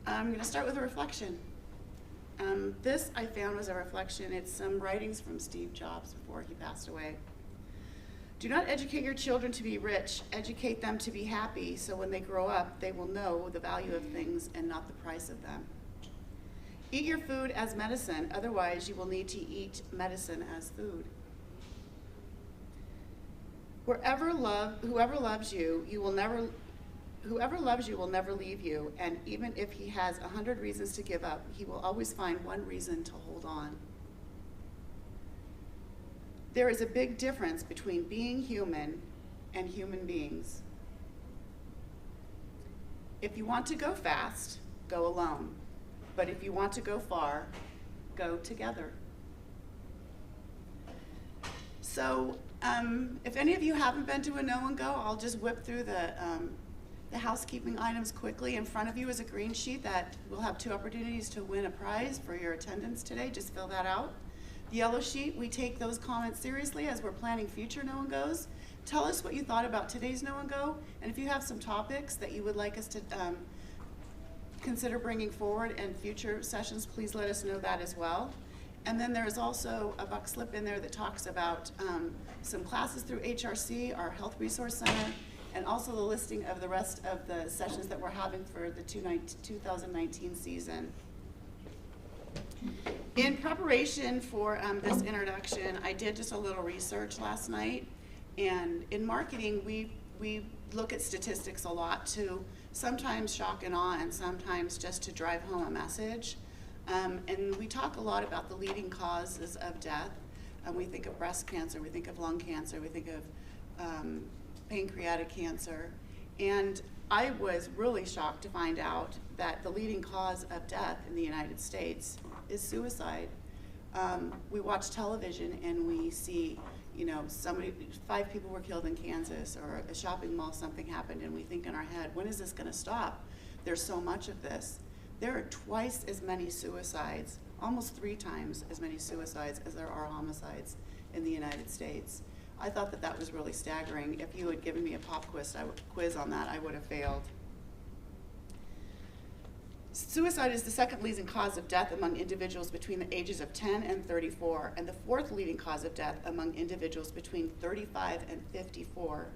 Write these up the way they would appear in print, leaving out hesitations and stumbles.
I'm going to start with a reflection. This I found was a reflection. It's some writings from Steve Jobs before he passed away. Do not educate your children to be rich. Educate them to be happy, so when they grow up, they will know the value of things and not the price of them. Eat your food as medicine, otherwise you will need to eat medicine as food. Whoever loves you will never leave you, and even if he has 100 reasons to give up, he will always find one reason to hold on. There is a big difference between being human and human beings. If you want to go fast, go alone. But if you want to go far, go together. So if any of you haven't been to a No and Go, I'll just whip through the housekeeping items quickly. In front of you is a green sheet that will have 2 opportunities to win a prize for your attendance today. Just fill that out. The yellow sheet, we take those comments seriously as we're planning future No and Go's. Tell us what you thought about today's No and Go, and if you have some topics that you would like us to consider bringing forward in future sessions, please let us know that as well. And then there is also a buck slip in there that talks about some classes through HRC, our Health Resource Center, and also the listing of the rest of the sessions that we're having for the 2019 season. In preparation for this introduction, I did just a little research last night, and in marketing, we look at statistics a lot to sometimes shock and awe and sometimes just to drive home a message. And we talk a lot about the leading causes of death. We think of breast cancer, we think of lung cancer, we think of pancreatic cancer. And I was really shocked to find out that the leading cause of death in the United States is suicide. We watch television and we see, 5 people were killed in Kansas, or a shopping mall, something happened, and we think in our head, when is this going to stop? There's so much of this. There are twice as many suicides, almost 3 times as many suicides as there are homicides in the United States. I thought that was really staggering. If you had given me a pop quiz on that, I would have failed. Suicide is the 2nd leading cause of death among individuals between the ages of 10 and 34, and the 4th leading cause of death among individuals between 35 and 54.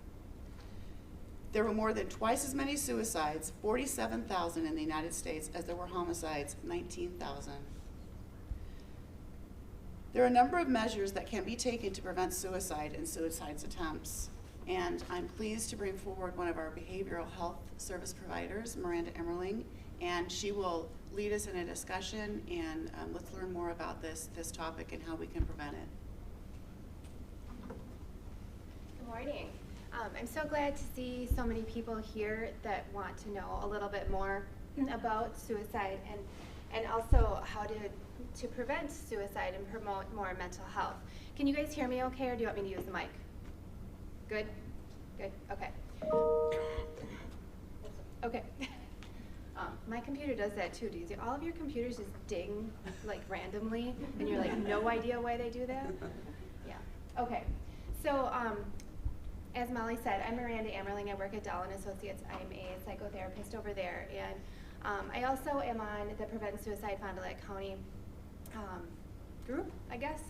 There were more than twice as many suicides, 47,000 in the United States, as there were homicides, 19,000. There are a number of measures that can be taken to prevent suicide and suicide attempts. And I'm pleased to bring forward one of our behavioral health service providers, Miranda Amerling, and she will lead us in a discussion, and let's learn more about this topic and how we can prevent it. Good morning. I'm so glad to see so many people here that want to know a little bit more about suicide and also how to prevent suicide and promote more mental health. Can you guys hear me okay, or do you want me to use the mic? Good? Good, okay. Okay. My computer does that too. Do you see all of your computers just ding like randomly and you're like no idea why they do that? Yeah, okay. So as Molly said, I'm Miranda Amerling. I work at Dell & Associates. I'm a psychotherapist over there, and I also am on the Prevent Suicide Fond du Lac County group, I guess.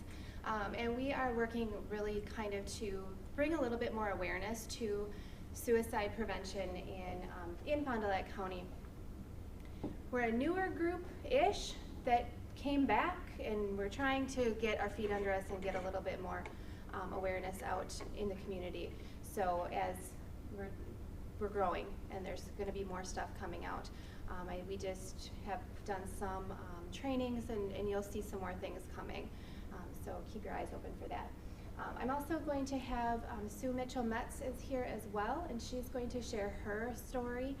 And we are working really kind of to bring a little bit more awareness to suicide prevention in Fond du Lac County. We're a newer group-ish that came back, and we're trying to get our feet under us and get a little bit more awareness out in the community. So as we're growing, and there's going to be more stuff coming out. We just have done some trainings, and you'll see some more things coming. So keep your eyes open for that. I'm also going to have Sue Mitchell-Metz is here as well, and she's going to share her story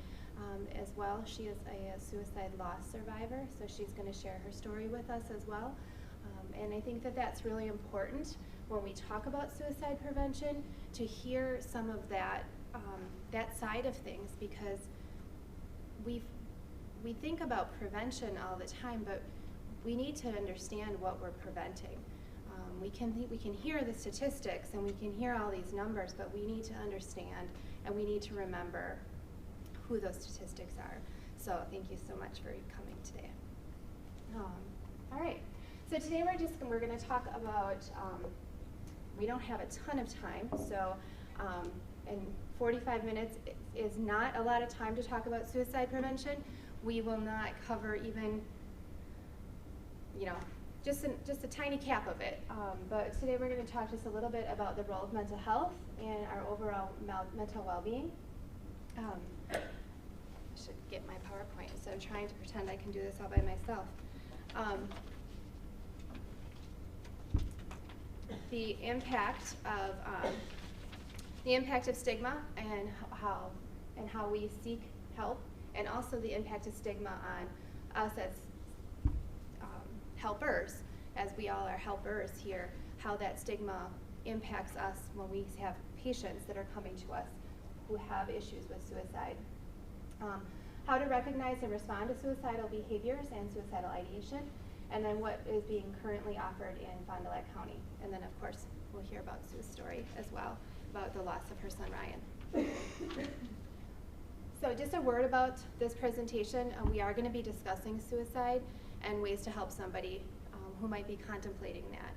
as well. She is a suicide loss survivor, so she's going to share her story with us as well. And I think that that's really important when we talk about suicide prevention, to hear some of that that side of things, because we think about prevention all the time, but we need to understand what we're preventing. We can hear the statistics and we can hear all these numbers, but we need to understand and we need to remember who those statistics are. So thank you so much for coming today. All right, so today we're going to talk about, we don't have a ton of time, so in 45 minutes is not a lot of time to talk about suicide prevention. We will not cover even, just a tiny cap of it. But today we're going to talk just a little bit about the role of mental health and our overall mental well-being. I should get my PowerPoint instead of trying to pretend I can do this all by myself. The impact of stigma and how we seek help, and also the impact of stigma on us as helpers, as we all are helpers here, how that stigma impacts us when we have patients that are coming to us who have issues with suicide. How to recognize and respond to suicidal behaviors and suicidal ideation, and then what is being currently offered in Fond du Lac County. And then, of course, we'll hear about Sue's story as well, about the loss of her son, Ryan. So just a word about this presentation. We are going to be discussing suicide and ways to help somebody who might be contemplating that.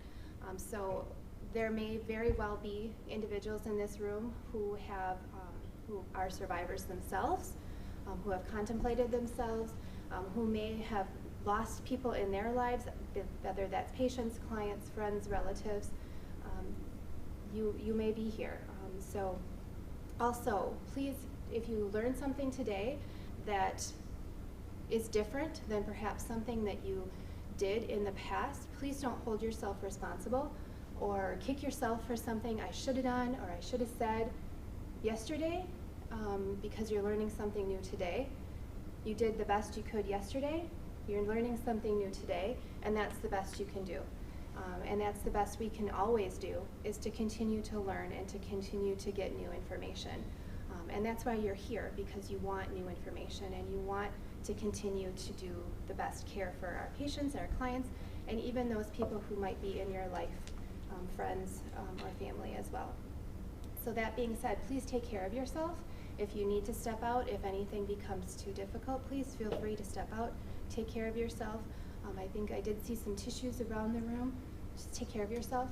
So there may very well be individuals in this room who are survivors themselves, who have contemplated themselves, who may have lost people in their lives, whether that's patients, clients, friends, relatives. You may be here. So also, please, if you learn something today that is different than perhaps something that you did in the past, please don't hold yourself responsible or kick yourself for something I should have done or I should have said yesterday, because you're learning something new today. You did the best you could yesterday, you're learning something new today, and that's the best you can do. And that's the best we can always do, is to continue to learn and to continue to get new information. And that's why you're here, because you want new information and you want to continue to do the best care for our patients, our clients, and even those people who might be in your life, friends or family as well. So that being said, please take care of yourself. If you need to step out, if anything becomes too difficult, please feel free to step out, take care of yourself. I think I did see some tissues around the room. Just take care of yourself.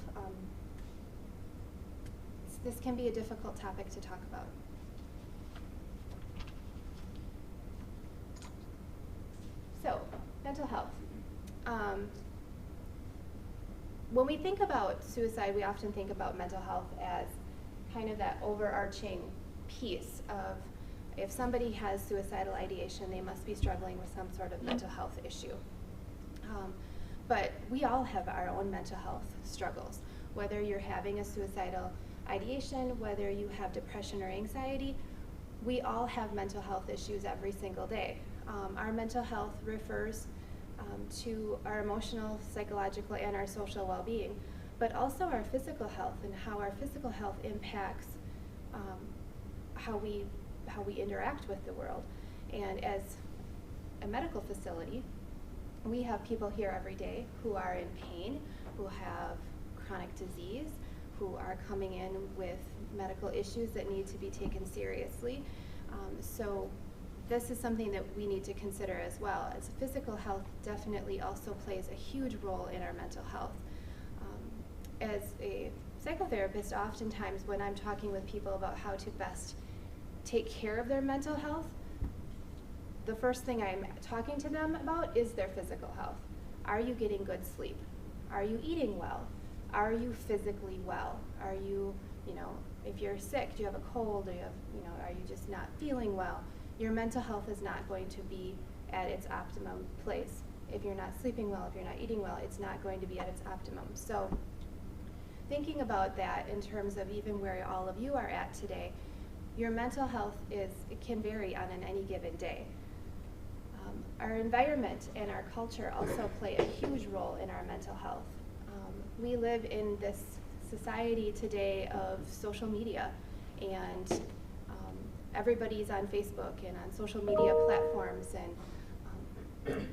This can be a difficult topic to talk about. So, mental health. When we think about suicide, we often think about mental health as kind of that overarching piece of, if somebody has suicidal ideation, they must be struggling with some sort of mental health issue. But we all have our own mental health struggles. Whether you're having a suicidal ideation, whether you have depression or anxiety, we all have mental health issues every single day. Our mental health refers to our emotional, psychological, and our social well-being, but also our physical health and how our physical health impacts how we interact with the world. And as a medical facility, we have people here every day who are in pain, who have chronic disease, who are coming in with medical issues that need to be taken seriously. So this is something that we need to consider as well. As physical health definitely also plays a huge role in our mental health. As a psychotherapist, oftentimes when I'm talking with people about how to best take care of their mental health, the first thing I'm talking to them about is their physical health. Are you getting good sleep? Are you eating well? Are you physically well? Are you, if you're sick, do you have a cold? Do you have, are you just not feeling well? Your mental health is not going to be at its optimum place. If you're not sleeping well, if you're not eating well, it's not going to be at its optimum. So thinking about that in terms of even where all of you are at today, your mental health it can vary on any given day. Our environment and our culture also play a huge role in our mental health. We live in this society today of social media, and everybody's on Facebook and on social media platforms, and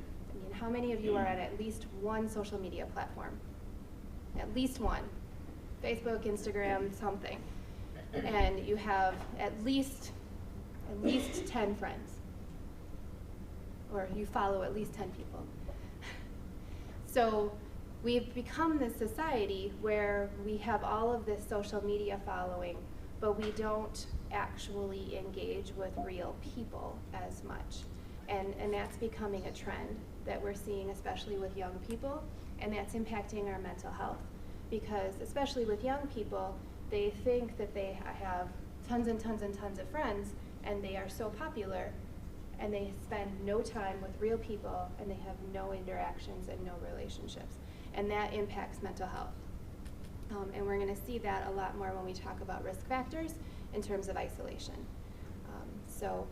how many of you are on at least one social media platform? At least one. Facebook, Instagram, something. And you have at least 10 friends. or you follow at least 10 people. So we've become this society where we have all of this social media following, but we don't actually engage with real people as much. And that's becoming a trend that we're seeing, especially with young people, and that's impacting our mental health. Because especially with young people, they think that they have tons and tons and tons of friends, and they are so popular, and they spend no time with real people, and they have no interactions and no relationships. And that impacts mental health. And we're going to see that a lot more when we talk about risk factors in terms of isolation. So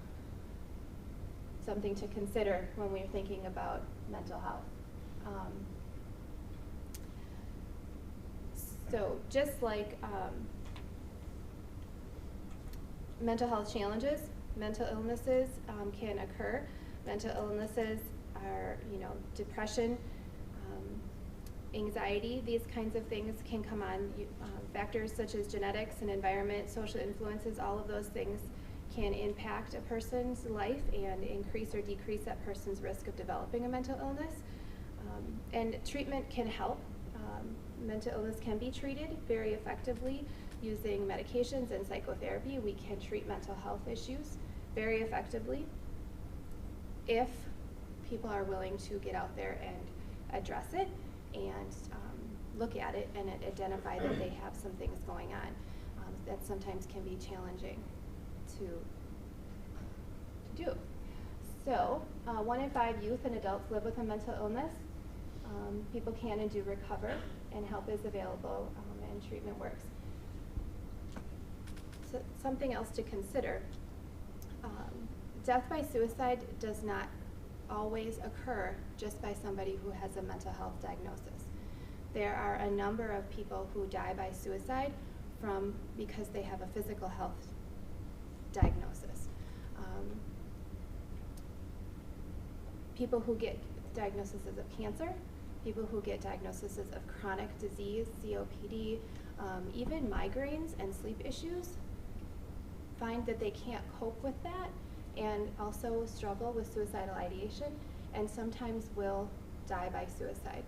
something to consider when we're thinking about mental health. So just like mental health challenges, mental illnesses can occur. Mental illnesses are, depression, anxiety, these kinds of things can come on. Factors such as genetics and environment, social influences, all of those things can impact a person's life and increase or decrease that person's risk of developing a mental illness. And treatment can help. Mental illness can be treated very effectively using medications and psychotherapy. We can treat mental health issues very effectively if people are willing to get out there and address it and look at it and identify that they have some things going on. That sometimes can be challenging to do. So 1 in 5 youth and adults live with a mental illness. People can and do recover, and help is available, and treatment works. So something else to consider, death by suicide does not always occur just by somebody who has a mental health diagnosis. There are a number of people who die by suicide because they have a physical health diagnosis. People who get diagnoses of cancer, people who get diagnoses of chronic disease, COPD, even migraines and sleep issues, find that they can't cope with that and also struggle with suicidal ideation and sometimes will die by suicide.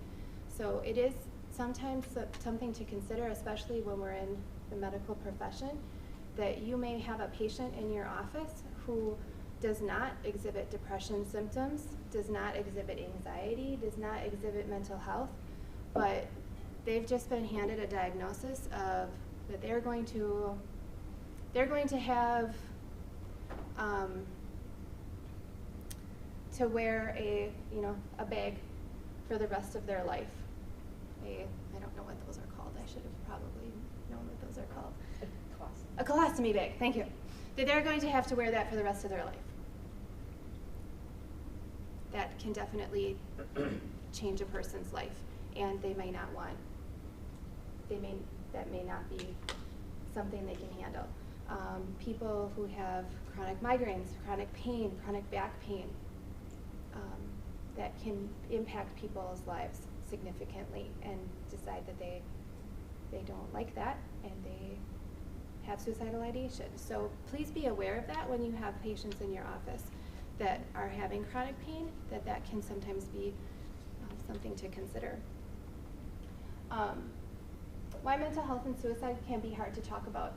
So it is sometimes something to consider, especially when we're in the medical profession, that you may have a patient in your office who does not exhibit depression symptoms, does not exhibit anxiety, does not exhibit mental health, but they've just been handed a diagnosis of that they're going to have to wear a bag for the rest of their life. I don't know what those are called. I should have probably known what those are called. A colostomy bag, thank you. That they're going to have to wear that for the rest of their life. That can definitely change a person's life, and they may not want, that may not be something they can handle. People who have chronic migraines, chronic pain, chronic back pain, that can impact people's lives significantly and decide that they don't like that and they have suicidal ideation. So please be aware of that when you have patients in your office that are having chronic pain, that can sometimes be something to consider. Why mental health and suicide can be hard to talk about.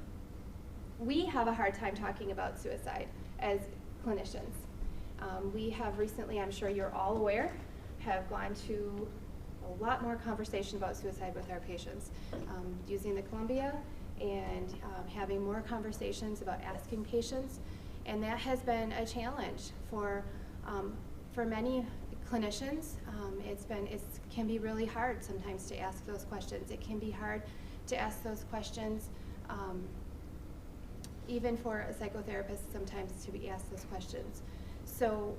We have a hard time talking about suicide as clinicians. We have recently, I'm sure you're all aware, have gone to a lot more conversation about suicide with our patients, using the Columbia and having more conversations about asking patients, and that has been a challenge for many clinicians. It can be really hard sometimes to ask those questions. It can be hard to ask those questions, even for a psychotherapist sometimes to be asked those questions. So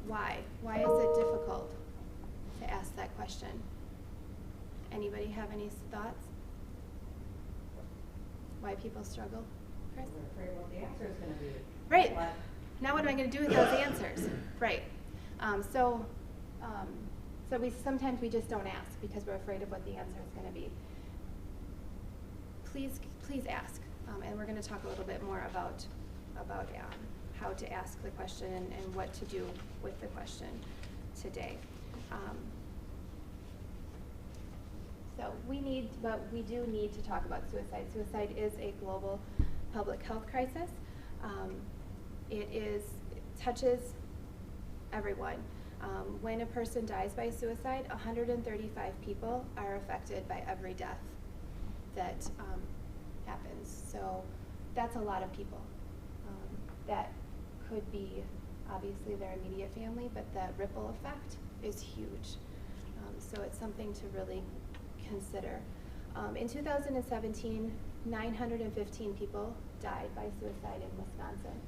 why? Why is it difficult to ask that question? Anybody have any thoughts? Why people struggle? Chris? We're afraid what the answer is going to be. Right. Now what am I going to do with those answers? Right. So sometimes we just don't ask because we're afraid of what the answer is going to be. Please ask, and we're going to talk a little bit more about how to ask the question and what to do with the question today. So we do need to talk about suicide. Suicide is a global public health crisis. It touches everyone. When a person dies by suicide, 135 people are affected by every death that happens. So that's a lot of people. That could be obviously their immediate family, but the ripple effect is huge. So it's something to really consider. In 2017, 915 people died by suicide in Wisconsin.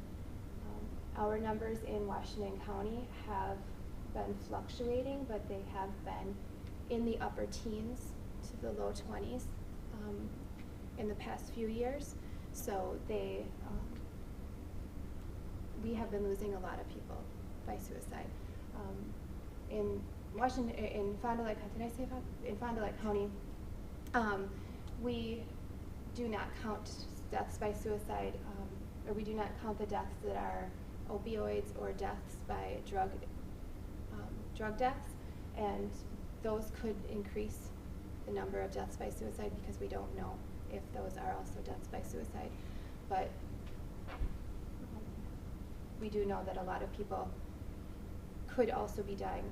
Our numbers in Washington County have been fluctuating, but they have been in the upper teens to the low 20s in the past few years. So we have been losing a lot of people by suicide. In Washington, in Fond du Lac, in Fond du Lac County, we do not count deaths by suicide, or we do not count the deaths that are opioids or deaths by drug deaths, and those could increase the number of deaths by suicide because we don't know if those are also deaths by suicide. But we do know that a lot of people could also be dying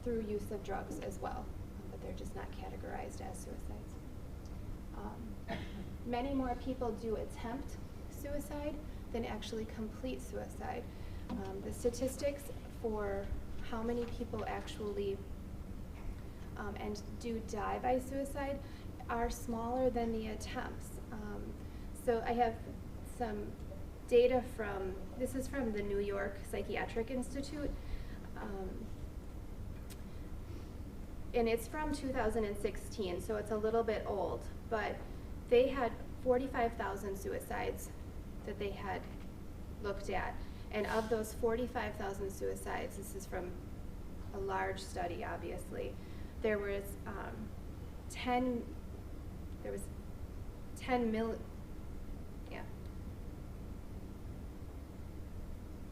through use of drugs as well, but they're just not categorized as suicides. Many more people do attempt suicide than actually complete suicide. The statistics for how many people actually and do die by suicide are smaller than the attempts. So I have some data this is from the New York Psychiatric Institute, and it's from 2016, so it's a little bit old, but they had 45,000 suicides that they had looked at, and of those 45,000 suicides, this is from a large study obviously, there was 10 million, yeah,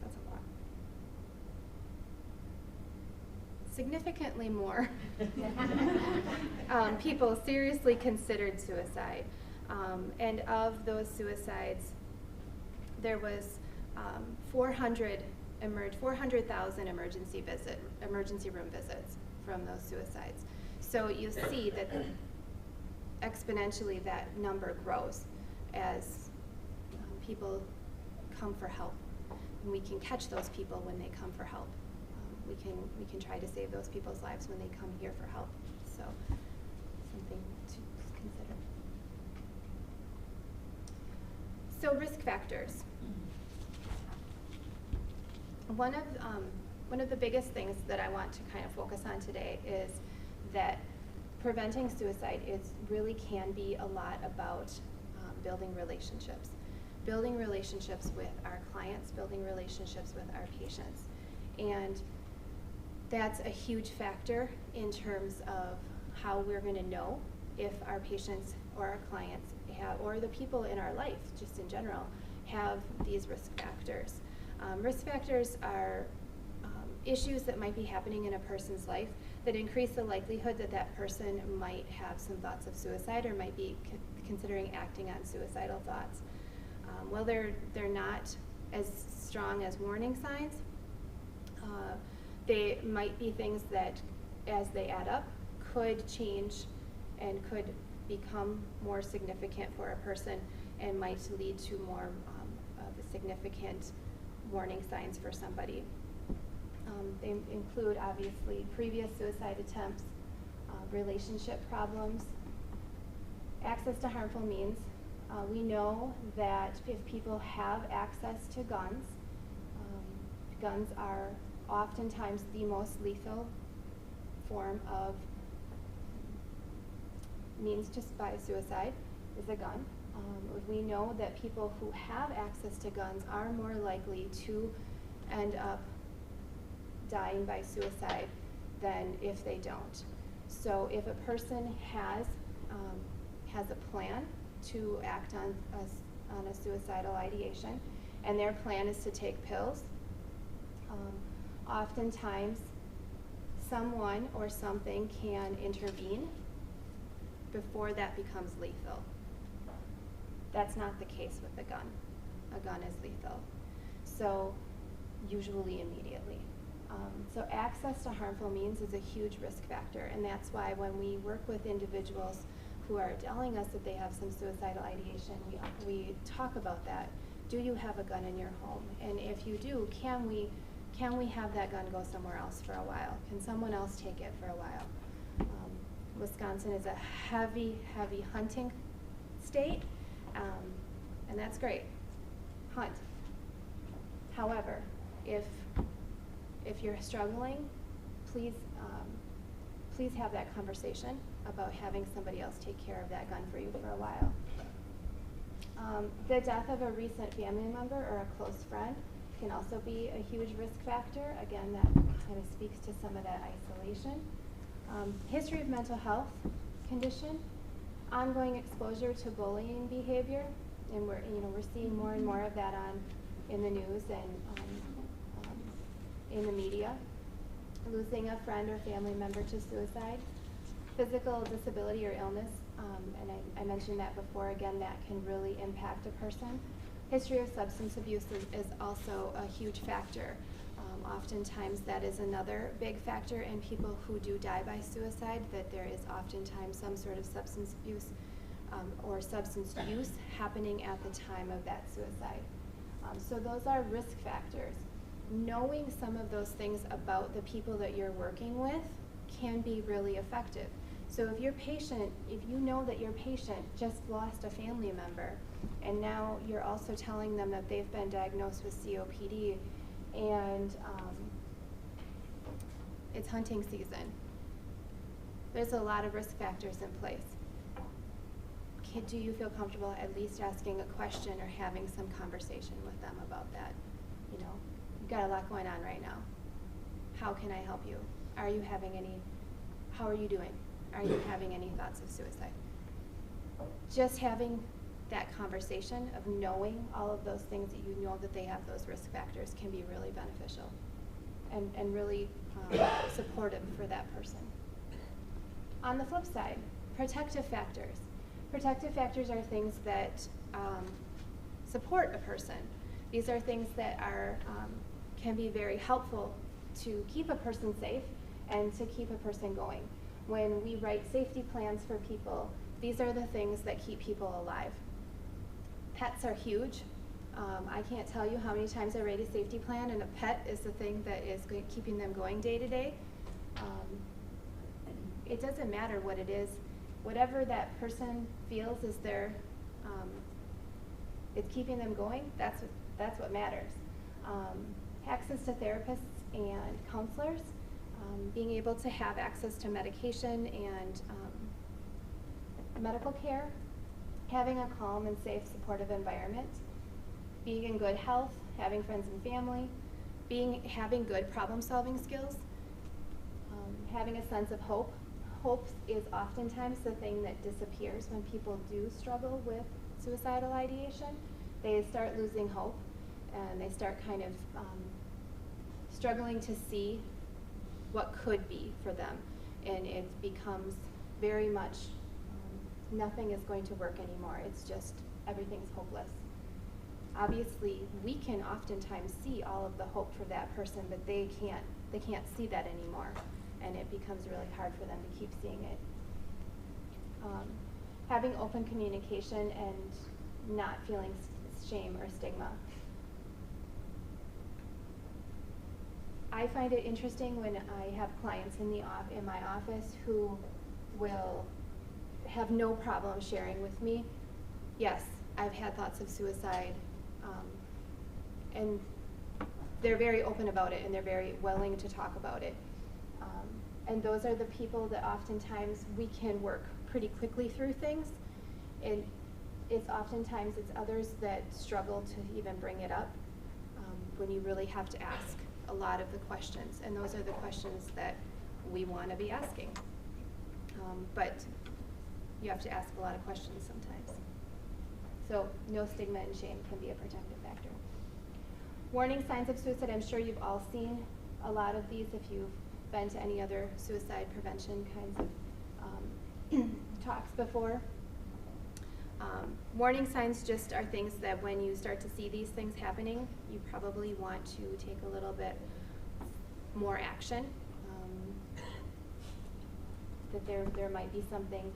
that's a lot. Significantly more people seriously considered suicide. And of those suicides, there was 400,000 emergency room visits from those suicides. So you see that exponentially that number grows as people come for help. And we can catch those people when they come for help. We can try to save those people's lives when they come here for help. So something to consider. So risk factors. One of the biggest things that I want to kind of focus on today is that preventing suicide really can be a lot about building relationships with our clients, building relationships with our patients, and that's a huge factor in terms of how we're going to know if our patients or our clients have, or the people in our life, just in general, have these risk factors. Risk factors are issues that might be happening in a person's life that increase the likelihood that that person might have some thoughts of suicide or might be considering acting on suicidal thoughts. Well, they're not as strong as warning signs. They might be things that, as they add up, could change and could become more significant for a person and might lead to more of a significant warning signs for somebody. They include, obviously, previous suicide attempts, relationship problems, access to harmful means. We know that if people have access to guns, guns are oftentimes the most lethal form of means by suicide is a gun. We know that people who have access to guns are more likely to end up dying by suicide than if they don't. So if a person has a plan to act on a suicidal ideation and their plan is to take pills, oftentimes someone or something can intervene before that becomes lethal. That's not the case with a gun. A gun is lethal. So usually immediately. So access to harmful means is a huge risk factor, and that's why when we work with individuals who are telling us that they have some suicidal ideation, we talk about that. Do you have a gun in your home? And if you do, can we have that gun go somewhere else for a while? Can someone else take it for a while? Wisconsin is a heavy, heavy hunting state, and that's great. Hunt. However, if you're struggling, please have that conversation about having somebody else take care of that gun for you for a while. The death of a recent family member or a close friend can also be a huge risk factor. Again, that kind of speaks to some of that isolation. History of mental health condition, ongoing exposure to bullying behavior, and we're seeing more and more of that in the news and in the media. Losing a friend or family member to suicide, physical disability or illness, and I mentioned that before. Again, that can really impact a person. History of substance abuse is also a huge factor. Oftentimes that is another big factor in people who do die by suicide, that there is oftentimes some sort of substance abuse or substance use happening at the time of that suicide. So those are risk factors. Knowing some of those things about the people that you're working with can be really effective. So if you know that your patient just lost a family member, and now you're also telling them that they've been diagnosed with COPD, and it's hunting season, there's a lot of risk factors in place. Do you feel comfortable at least asking a question or having some conversation with them about that? You know, you've got a lot going on right now. How can I help you? How are you doing? Are you having any thoughts of suicide? Just having that conversation of knowing all of those things that you know that they have those risk factors can be really beneficial and really supportive for that person. On the flip side, protective factors. Protective factors are things that support a person. These are things that can be very helpful to keep a person safe and to keep a person going. When we write safety plans for people, these are the things that keep people alive. Pets are huge. I can't tell you how many times I write a safety plan and a pet is the thing that is keeping them going day to day. It doesn't matter what it is. Whatever that person feels is it's keeping them going, that's what matters. Access to therapists and counselors, being able to have access to medication and medical care, having a calm and safe, supportive environment, being in good health, having friends and family, having good problem-solving skills, having a sense of hope. Hope is oftentimes the thing that disappears when people do struggle with suicidal ideation. They start losing hope, and they start kind of struggling to see what could be for them, and it becomes very much nothing is going to work anymore. It's just everything's hopeless. Obviously, we can oftentimes see all of the hope for that person, but they can't see that anymore, and it becomes really hard for them to keep seeing it. Having open communication and not feeling shame or stigma. I find it interesting when I have clients in my office who will have no problem sharing with me, yes, I've had thoughts of suicide, and they're very open about it and they're very willing to talk about it. And those are the people that oftentimes we can work pretty quickly through things, and it's others that struggle to even bring it up when you really have to ask a lot of the questions, and those are the questions that we want to be asking. But you have to ask a lot of questions sometimes. So no stigma and shame can be a protective factor. Warning signs of suicide, I'm sure you've all seen a lot of these if you've been to any other suicide prevention kinds of talks before. Warning signs just are things that when you start to see these things happening, you probably want to take a little bit more action. That there might be something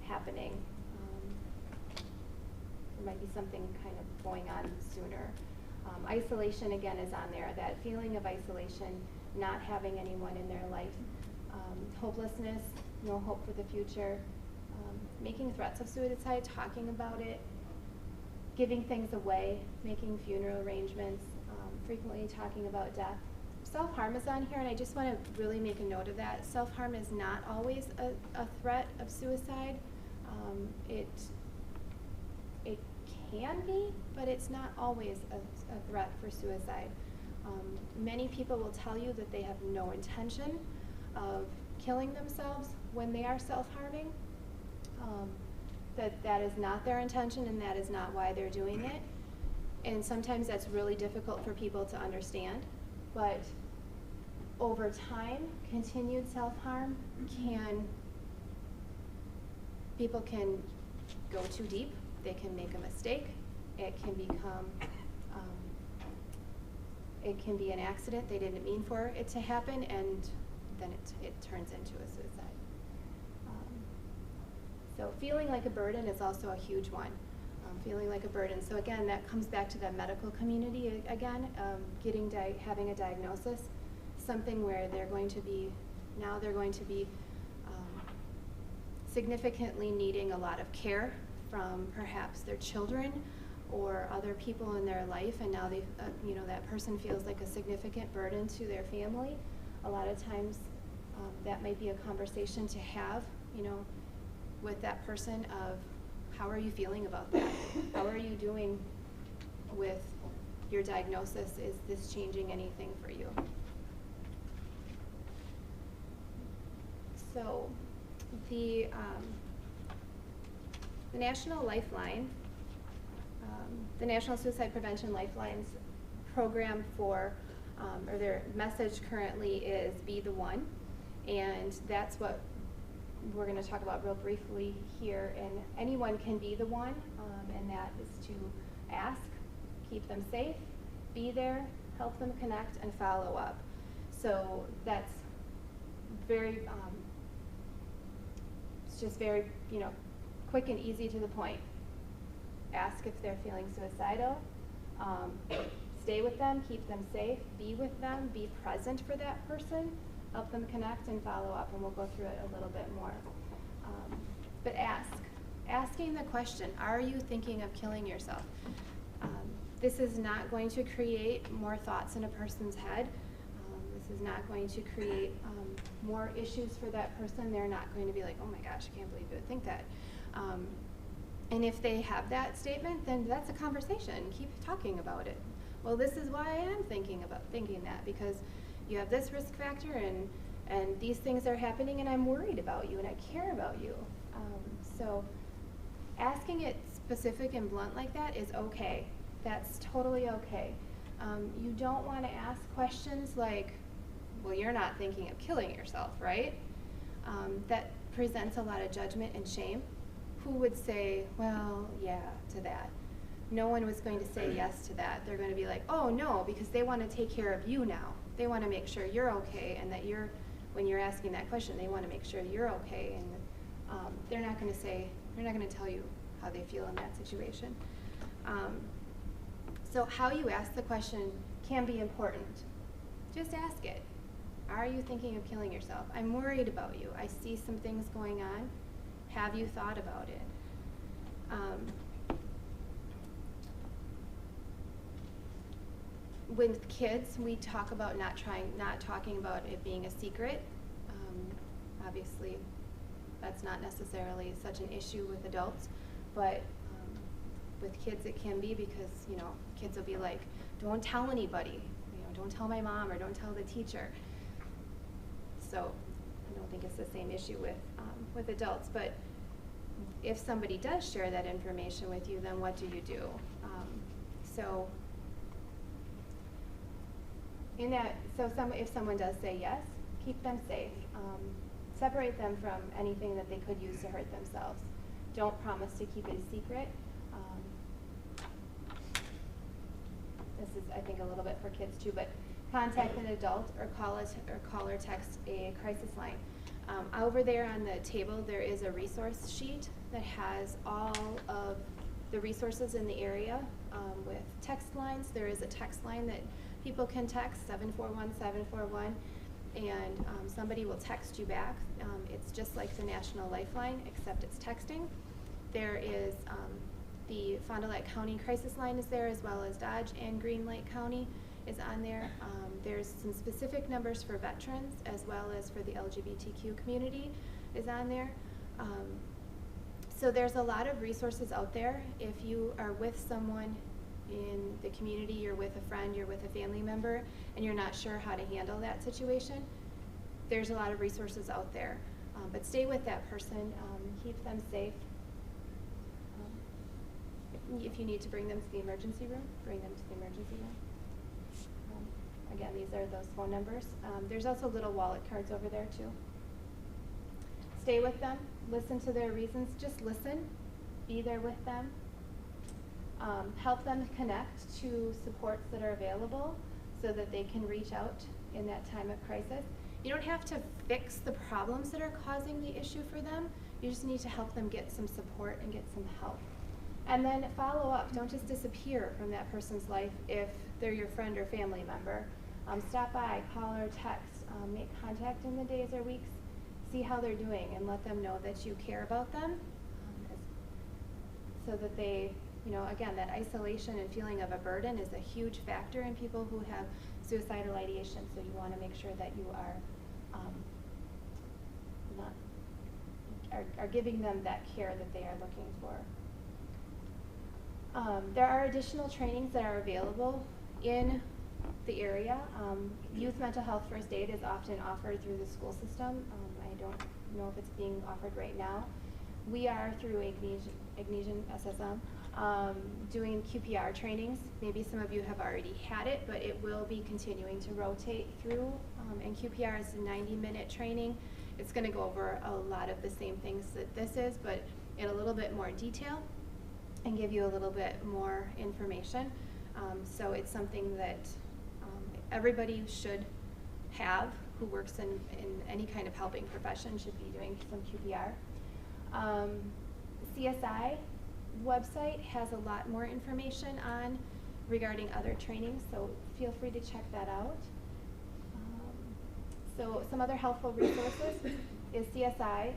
happening. There might be something kind of going on sooner. Isolation, again, is on there. That feeling of isolation, not having anyone in their life. Hopelessness, no hope for the future. Making threats of suicide, talking about it. Giving things away, making funeral arrangements, frequently talking about death. Self-harm is on here, and I just want to really make a note of that. Self-harm is not always a threat of suicide. It can be, but it's not always a threat for suicide. Many people will tell you that they have no intention of killing themselves when they are self-harming, that is not their intention and that is not why they're doing it. And sometimes that's really difficult for people to understand, but over time, continued self-harm people can go too deep. They can make a mistake. It can become, it can be an accident. They didn't mean for it to happen, and then it turns into a suicide. So feeling like a burden is also a huge one. Feeling like a burden. So again, that comes back to the medical community again, having a diagnosis, something where they're going to be significantly needing a lot of care from perhaps their children or other people in their life, and now that person feels like a significant burden to their family. A lot of times, that might be a conversation to have, with that person of how are you feeling about that? How are you doing with your diagnosis? Is this changing anything for you? So, the National Lifeline, the National Suicide Prevention Lifeline's program or their message currently is Be the One, and that's what we're going to talk about real briefly here. And anyone can be the one, and that is to ask, keep them safe, be there, help them connect, and follow up. So that's very, it's just very, quick and easy to the point. Ask if they're feeling suicidal. Stay with them, keep them safe, be with them, be present for that person, help them connect and follow up, and we'll go through it a little bit more. But asking the question, are you thinking of killing yourself? This is not going to create more thoughts in a person's head. This is not going to create more issues for that person. They're not going to be like, oh my gosh, I can't believe you would think that. And if they have that statement, then that's a conversation. Keep talking about it. Well, this is why I am thinking that, because you have this risk factor and these things are happening and I'm worried about you and I care about you. So asking it specific and blunt like that is okay. That's totally okay. You don't want to ask questions like, well, you're not thinking of killing yourself, right? That presents a lot of judgment and shame. Who would say, well, yeah, to that? No one was going to say yes to that. They're going to be like, oh, no, because they want to take care of you now. They want to make sure you're okay, and that when you're asking that question, they want to make sure you're okay, and they're not going to tell you how they feel in that situation. So how you ask the question can be important. Just ask it. Are you thinking of killing yourself? I'm worried about you. I see some things going on. Have you thought about it? With kids, we talk about not talking about it being a secret. Obviously, that's not necessarily such an issue with adults, but with kids it can be, because kids will be like, don't tell anybody, don't tell my mom or don't tell the teacher. So I don't think it's the same issue with adults, but if somebody does share that information with you, then what do you do? So If someone does say yes, keep them safe. Separate them from anything that they could use to hurt themselves. Don't promise to keep it a secret. This is, I think, a little bit for kids too, but contact an adult or call or text a crisis line. Over there on the table, there is a resource sheet that has all of the resources in the area with text lines. There is a text line that people can text, 741-741, and somebody will text you back. It's just like the National Lifeline, except it's texting. There is the Fond du Lac County Crisis Line is there, as well as Dodge and Green Lake County is on there. There's some specific numbers for veterans, as well as for the LGBTQ community is on there. So there's a lot of resources out there. If you are with someone in the community, you're with a friend, you're with a family member, and you're not sure how to handle that situation, there's a lot of resources out there. But stay with that person, keep them safe. If you need to bring them to the emergency room, bring them to the emergency room. Again, these are those phone numbers. There's also little wallet cards over there too. Stay with them, listen to their reasons, just listen, be there with them. Help them connect to supports that are available so that they can reach out in that time of crisis. You don't have to fix the problems that are causing the issue for them. You just need to help them get some support and get some help. And then follow up. Don't just disappear from that person's life if they're your friend or family member. Stop by, call or text, make contact in the days or weeks, see how they're doing, and let them know that you care about them, so that they, again, that isolation and feeling of a burden is a huge factor in people who have suicidal ideation. So you want to make sure that you are giving them that care that they are looking for. There are additional trainings that are available in the area. Youth mental health first aid is often offered through the school system. I don't know if it's being offered right now. We are through Agnesian SSM doing QPR trainings. Maybe some of you have already had it, but it will be continuing to rotate through. And QPR is a 90-minute training. It's going to go over a lot of the same things that this is, but in a little bit more detail and give you a little bit more information. So it's something that everybody should have who works in any kind of helping profession should be doing some QPR. CSI website has a lot more information on regarding other trainings, so feel free to check that out. So some other helpful resources is CSI.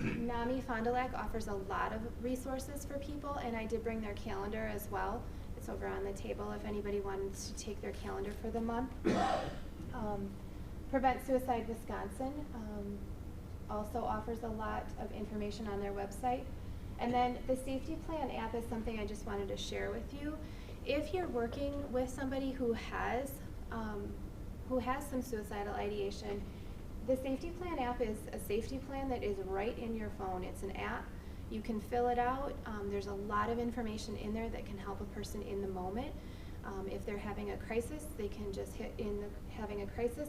NAMI Fond du Lac offers a lot of resources for people, and I did bring their calendar as well. It's over on the table if anybody wanted to take their calendar for the month. Prevent Suicide Wisconsin also offers a lot of information on their website. And then the Safety Plan app is something I just wanted to share with you. If you're working with somebody who has some suicidal ideation, the Safety Plan app is a safety plan that is right in your phone. It's an app. You can fill it out. There's a lot of information in there that can help a person in the moment. If they're having a crisis, they can just having a crisis,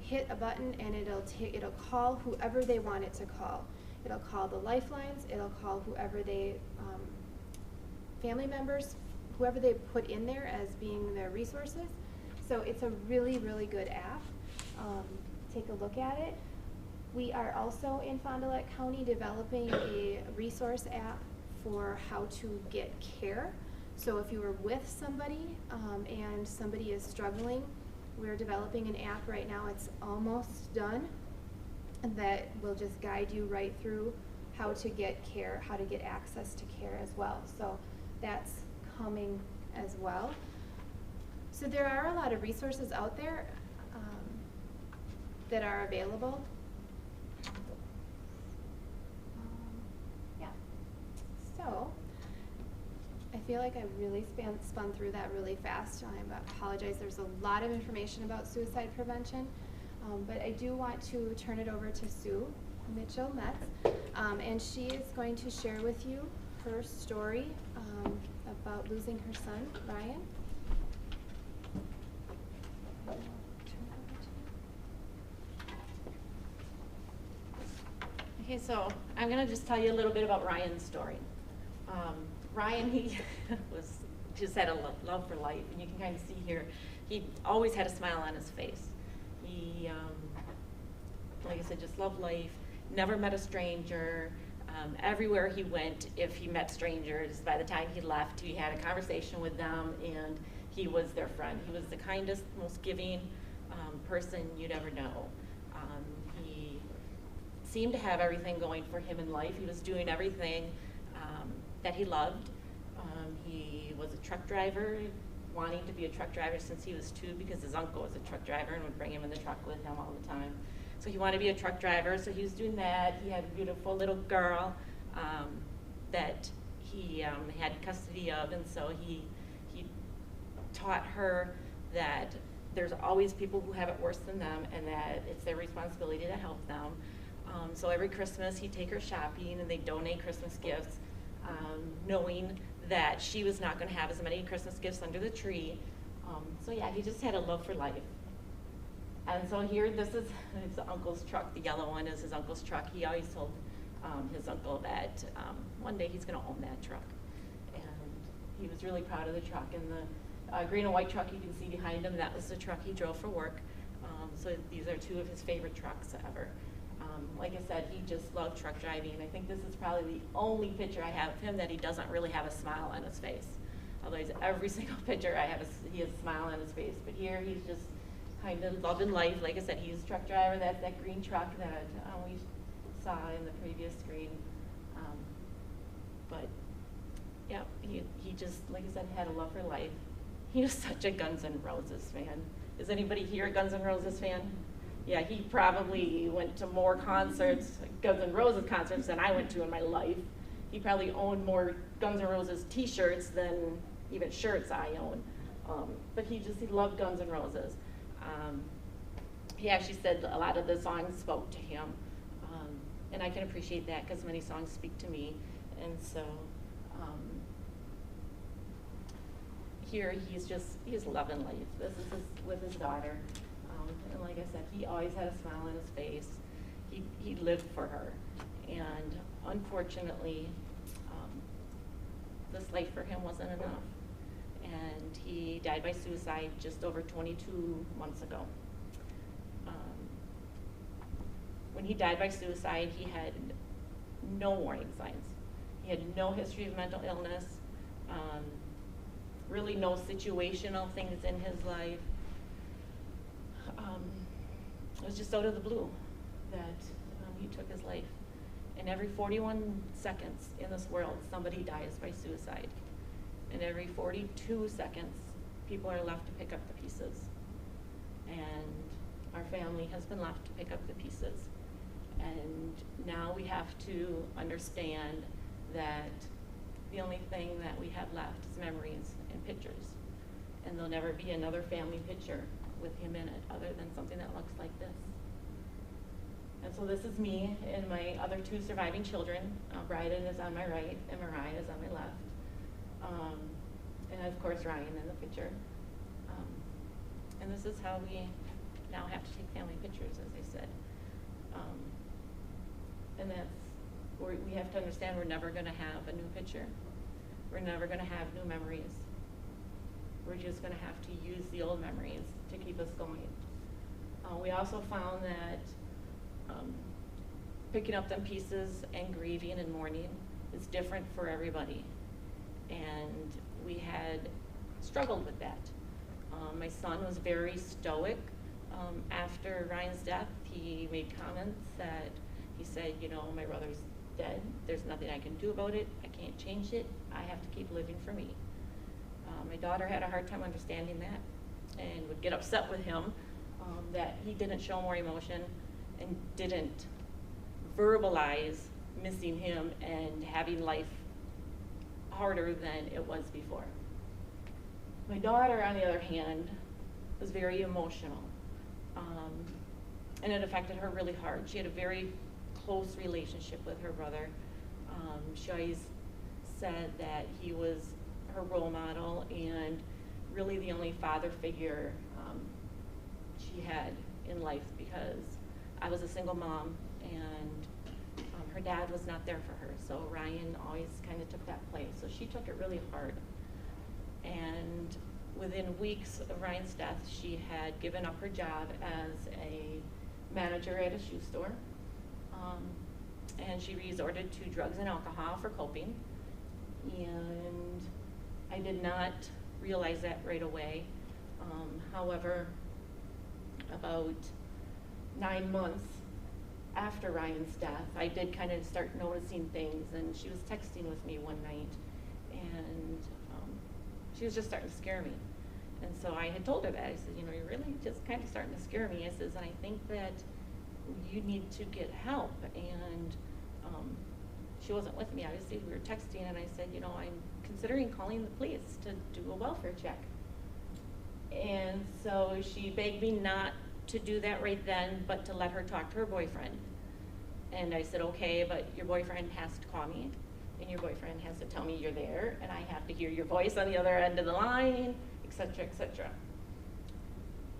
hit a button, and it'll call whoever they want it to call. It'll call the lifelines. It'll call whoever they family members, whoever they put in there as being their resources. So it's a really, really good app. Take a look at it. We are also in Fond du Lac County developing a resource app for how to get care. So if you are with somebody and somebody is struggling, we're developing an app right now. It's almost done that will just guide you right through how to get care, how to get access to care as well. So that's coming as well. So there are a lot of resources out there that are available. Yeah. So I feel like I really spun through that really fast. I apologize. There's a lot of information about suicide prevention, but I do want to turn it over to Sue Mitchell-Metz, and she is going to share with you her story about losing her son, Ryan. Okay, so I'm gonna just tell you a little bit about Ryan's story. Ryan, he just had a love for life, and you can kind of see here, he always had a smile on his face. He, like I said, just loved life, never met a stranger. Everywhere he went, if he met strangers, by the time he left, he had a conversation with them, and he was their friend. He was the kindest, most giving person you'd ever know. He seemed to have everything going for him in life. He was doing everything that he loved. He was a truck driver, wanting to be a truck driver since he was 2 because his uncle was a truck driver and would bring him in the truck with him all the time. So he wanted to be a truck driver, so he was doing that. He had a beautiful little girl that he had custody of, and so he taught her that there's always people who have it worse than them, and that it's their responsibility to help them. So every Christmas he'd take her shopping, and they'd donate Christmas gifts, knowing that she was not going to have as many Christmas gifts under the tree. So yeah, he just had a love for life. And so here, this is his uncle's truck. The yellow one is his uncle's truck. He always told his uncle that one day he's going to own that truck. And he was really proud of the truck. And the green and white truck you can see behind him, that was the truck he drove for work. So these are 2 of his favorite trucks ever. Like I said, he just loved truck driving. I think this is probably the only picture I have of him that he doesn't really have a smile on his face. Otherwise, every single picture I have, he has a smile on his face. But here, he's just kind of loving life. Like I said, he's a truck driver. That's that green truck that we saw in the previous screen. But yeah, he just, like I said, had a love for life. He was such a Guns N' Roses fan. Is anybody here a Guns N' Roses fan? Yeah, he probably went to more concerts, Guns N' Roses concerts, than I went to in my life. He probably owned more Guns N' Roses t-shirts than even shirts I own. But he loved Guns N' Roses. He actually said a lot of the songs spoke to him. And I can appreciate that because many songs speak to me. And so here he's loving life. This is with his daughter. And like I said, he always had a smile on his face. He lived for her. And unfortunately, this life for him wasn't enough. And he died by suicide just over 22 months ago. When he died by suicide, he had no warning signs. He had no history of mental illness, really no situational things in his life. It was just out of the blue that he took his life. And every 41 seconds in this world, somebody dies by suicide. And every 42 seconds, people are left to pick up the pieces. And our family has been left to pick up the pieces. And now we have to understand that the only thing that we have left is memories and pictures. And there'll never be another family picture with him in it other than something that looks like this. And so this is me and my other 2 surviving children. Bryden is on my right and Mariah is on my left. And of course Ryan in the picture. And this is how we now have to take family pictures, as I said. And we have to understand we're never going to have a new picture. We're never going to have new memories. We're just going to have to use the old memories to keep us going. We also found that picking up them pieces and grieving and mourning is different for everybody. And we had struggled with that. My son was very stoic. After Ryan's death, he made comments that he said, you know, my brother's dead. There's nothing I can do about it. I can't change it. I have to keep living for me. My daughter had a hard time understanding that and would get upset with him that he didn't show more emotion and didn't verbalize missing him and having life harder than it was before. My daughter, on the other hand, was very emotional, and it affected her really hard. She had a very close relationship with her brother. She always said that he was her role model and really the only father figure she had in life, because I was a single mom, and her dad was not there for her, so Ryan always kind of took that place. So she took it really hard. And within weeks of Ryan's death, she had given up her job as a manager at a shoe store. And she resorted to drugs and alcohol for coping. And I did not realize that right away. However, about 9 months after Ryan's death, I did kind of start noticing things, and she was texting with me one night, and she was just starting to scare me. And so I had told her that. I said, you know, you're really just kind of starting to scare me. I says, and I think that you need to get help. And she wasn't with me, obviously. We were texting, and I said, you know, I'm considering calling the police to do a welfare check. And so she begged me not to do that right then, but to let her talk to her boyfriend. And I said, okay, but your boyfriend has to call me, and your boyfriend has to tell me you're there, and I have to hear your voice on the other end of the line, et cetera, et cetera.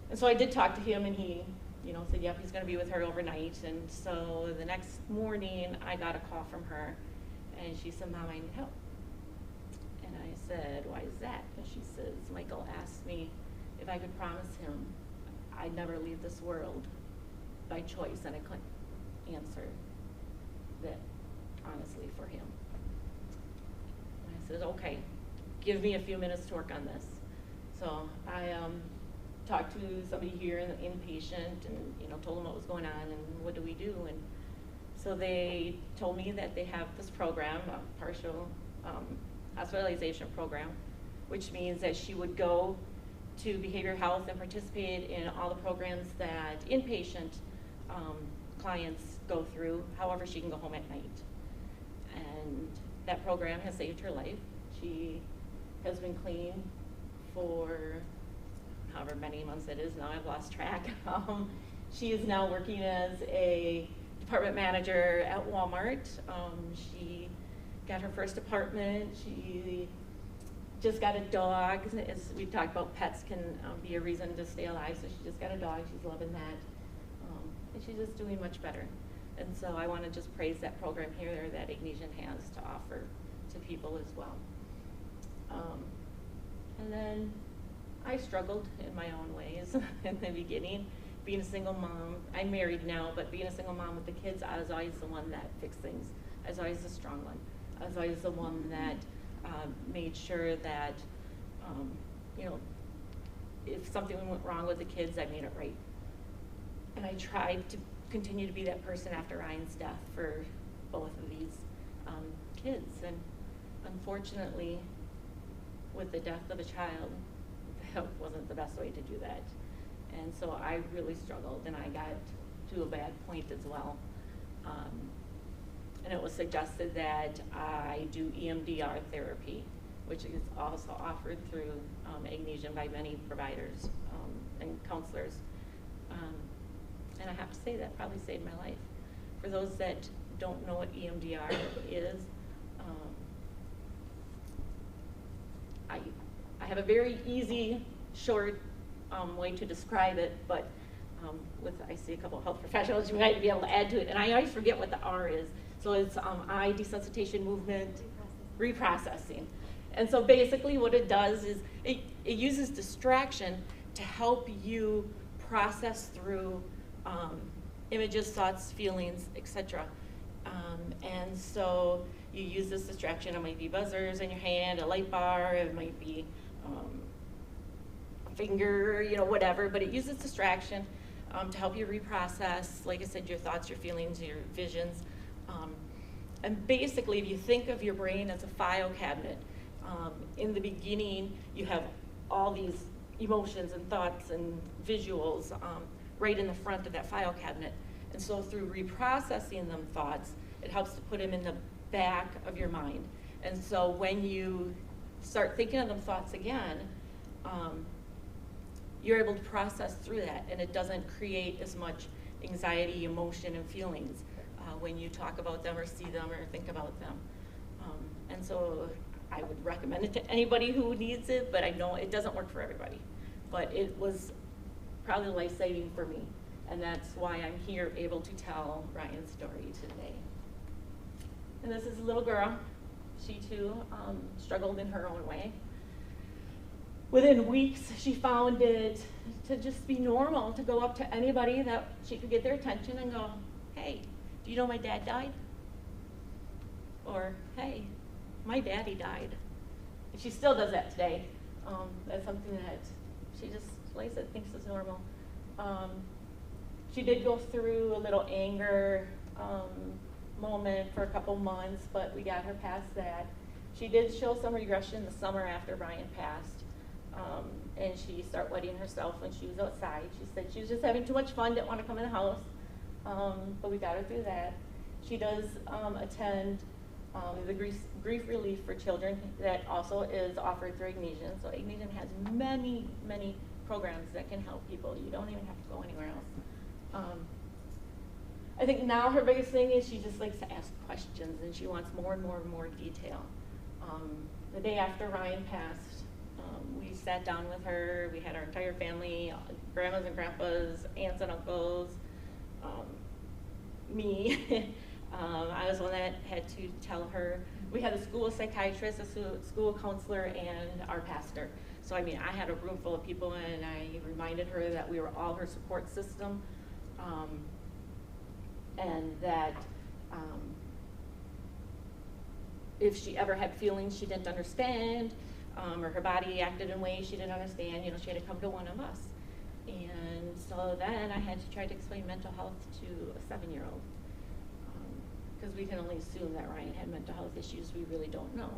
And so I did talk to him, and he, you know, said, yep, he's gonna be with her overnight. And so the next morning, I got a call from her, and she said, Mom, I need help. And I said, why is that? And she says, Michael asked me if I could promise him I'd never leave this world by choice, and I couldn't answer that honestly for him. And I said, okay, give me a few minutes to work on this. So I talked to somebody here in the inpatient, and you know, told them what was going on and what do we do. And so they told me that they have this program, a partial hospitalization program, which means that she would go to behavioral health and participate in all the programs that inpatient clients go through. However, she can go home at night. And that program has saved her life. She has been clean for however many months it is now, I've lost track. She is now working as a department manager at Walmart. She got her first apartment. She just got a dog. As we talked about, pets can be a reason to stay alive, so she just got a dog. She's loving that. And she's just doing much better. And so I want to just praise that program here that Agnesian has to offer to people as well. And then I struggled in my own ways in the beginning. Being a single mom, I'm married now, but being a single mom with the kids, I was always the one that fixed things. I was always the strong one. I was always the one that made sure that, you know, if something went wrong with the kids, I made it right. And I tried to continue to be that person after Ryan's death for both of these kids. And unfortunately, with the death of a child, that wasn't the best way to do that. And so I really struggled, and I got to a bad point as well. And it was suggested that I do EMDR therapy, which is also offered through Agnesian by many providers and counselors. And I have to say that probably saved my life. For those that don't know what EMDR is, I have a very easy, short way to describe it, but I see a couple of health professionals, you might be able to add to it, and I always forget what the R is. So it's eye desensitization movement reprocessing. And so basically what it does is it uses distraction to help you process through images, thoughts, feelings, etc. And so you use this distraction. It might be buzzers in your hand, a light bar, it might be a finger, you know, whatever, but it uses distraction to help you reprocess, like I said, your thoughts, your feelings, your visions. And basically, if you think of your brain as a file cabinet, in the beginning, you have all these emotions and thoughts and visuals right in the front of that file cabinet. And so through reprocessing them thoughts, it helps to put them in the back of your mind. And so when you start thinking of them thoughts again, you're able to process through that, and it doesn't create as much anxiety, emotion, and feelings when you talk about them or see them or think about them. And so I would recommend it to anybody who needs it, but I know it doesn't work for everybody. But it was probably life-saving for me. And that's why I'm here able to tell Ryan's story today. And this is a little girl. She too struggled in her own way. Within weeks, she found it to just be normal to go up to anybody that she could get their attention and go, hey, do you know my dad died? Or, hey, my daddy died. And she still does that today. That's something that she just, like I said, thinks is normal. She did go through a little anger moment for a couple months, but we got her past that. She did show some regression the summer after Brian passed, and she started wetting herself when she was outside. She said she was just having too much fun, didn't want to come in the house, but we got her through that. She does attend the grief relief for children that also is offered through Agnesian. So Agnesian has many, many programs that can help people. You don't even have to go anywhere else. I think now her biggest thing is she just likes to ask questions, and she wants more and more and more detail. The day after Ryan passed, we sat down with her. We had our entire family, grandmas and grandpas, aunts and uncles, me. I was the one that had to tell her. We had a school psychiatrist, a school counselor, and our pastor. So I mean, I had a room full of people, and I reminded her that we were all her support system, and that if she ever had feelings she didn't understand, or her body acted in ways she didn't understand, she had to come to one of us. And so then I had to try to explain mental health to a 7-year-old. Because we can only assume that Ryan had mental health issues. We really don't know,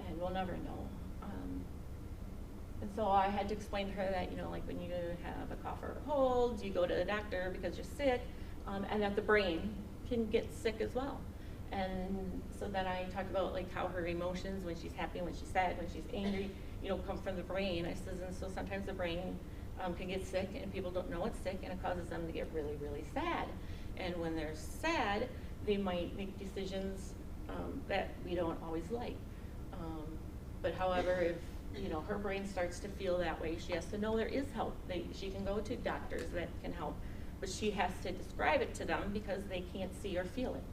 and we'll never know. And so I had to explain to her that, like when you have a cough or a cold, you go to the doctor because you're sick, and that the brain can get sick as well. And so then I talked about like how her emotions, when she's happy, when she's sad, when she's angry, come from the brain. I said, and so sometimes the brain can get sick, and people don't know it's sick, and it causes them to get really, really sad. And when they're sad, they might make decisions that we don't always like. But however, if her brain starts to feel that way, she has to know there is help. She can go to doctors that can help, but she has to describe it to them because they can't see or feel it.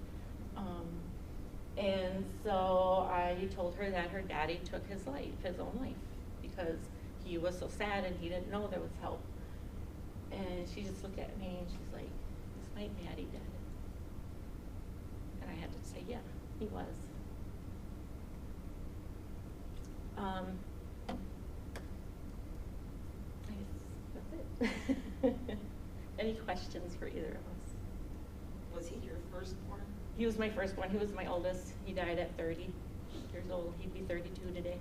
And so I told her that her daddy took his own life, because he was so sad and he didn't know there was help. And she just looked at me and she's like, "Is my daddy dead?" And I had to say, yeah, he was. I guess that's it. Any questions for either of us? Was he your firstborn? He was my firstborn. He was my oldest. He died at 30 years old. He'd be 32 today.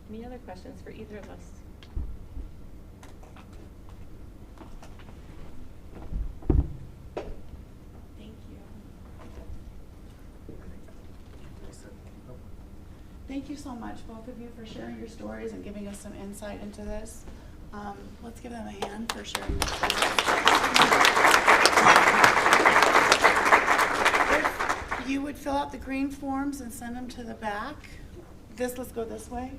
Any other questions for either of us? Thank you. Thank you so much, both of you, for sharing your stories and giving us some insight into this. Let's give them a hand for sharing their stories. If you would fill out the green forms and send them to the back. Let's go this way.